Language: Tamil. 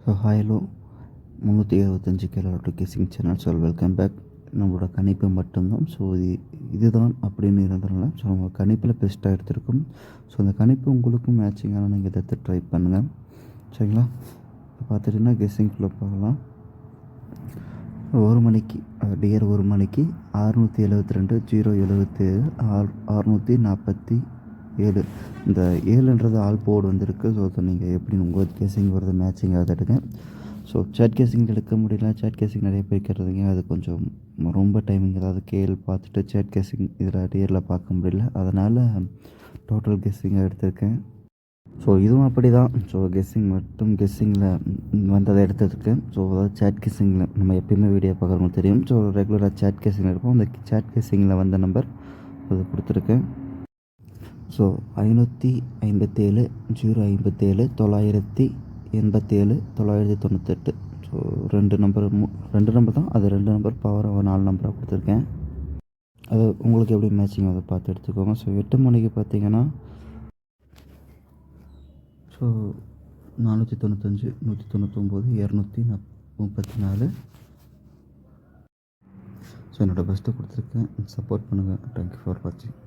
ஸோ ஹாய்லோ 375 கேலோட guessing channel. So welcome back. நம்மளோட கணிப்பு மட்டும்தான். ஸோ இதுதான் அப்படின்னு இருந்ததுனால ஸோ நம்ம கணிப்பில் பெஸ்ட்டாக எடுத்திருக்கோம். ஸோ அந்த கணிப்பு உங்களுக்கும் மேட்சிங்கான நீங்கள் இதை ட்ரை பண்ணுங்கள், சரிங்களா? இப்போ பார்த்துட்டிங்கன்னா கெஸ்ஸிங்குள்ளே போகலாம். 1 மணிக்கு டியர் 1 மணிக்கு 672 077 647 இந்த 7ன்றது ஆல் போர்டு வந்திருக்கு. ஸோ அதை நீங்கள் எப்படி உங்கள் கேசிங் வருது மேட்சிங் அதை எடுங்க. ஸோ சேட் கேசிங் எடுக்க முடியல. சேட் கேசிங் நிறைய பேர் கேட்டுறதுங்க, அது கொஞ்சம் ரொம்ப டைமிங், அதாவது கேஎல் பார்த்துட்டு சேட் கேசிங் இதில் டியரில் பார்க்க முடியல. அதனால் டோட்டல் கெஸ்ஸிங்காக எடுத்திருக்கேன். ஸோ இதுவும் அப்படி தான். ஸோ கெஸ்ஸிங் மட்டும் கெஸ்ஸிங்கில் வந்ததை எடுத்துருக்கேன். ஸோ அதாவது சேட் கெஸ்ஸிங்கில் நம்ம எப்பயுமே வீடியோ பார்க்குறவங்களுக்கு தெரியும். ஸோ ரெகுலராக சேட் கெஸ்ஸிங் இருக்கும். அந்த சேட் கெஸ்ஸிங்கில் வந்த நம்பர் அது கொடுத்துருக்கேன். ஸோ 557 057 987 998. ஸோ ரெண்டு நம்பர் தான். அது 2 நம்பர் பவராக 4 நம்பராக கொடுத்துருக்கேன். அது உங்களுக்கு எப்படி மேட்சிங் அதை பார்த்து எடுத்துக்கோங்க. ஸோ 8 மணிக்கு பார்த்தீங்கன்னா ஸோ 495 199 234. ஸோ என்னோடய பெஸ்ட்டு கொடுத்துருக்கேன். சப்போர்ட் பண்ணுங்கள். தேங்க்யூ ஃபார் வாட்சிங்.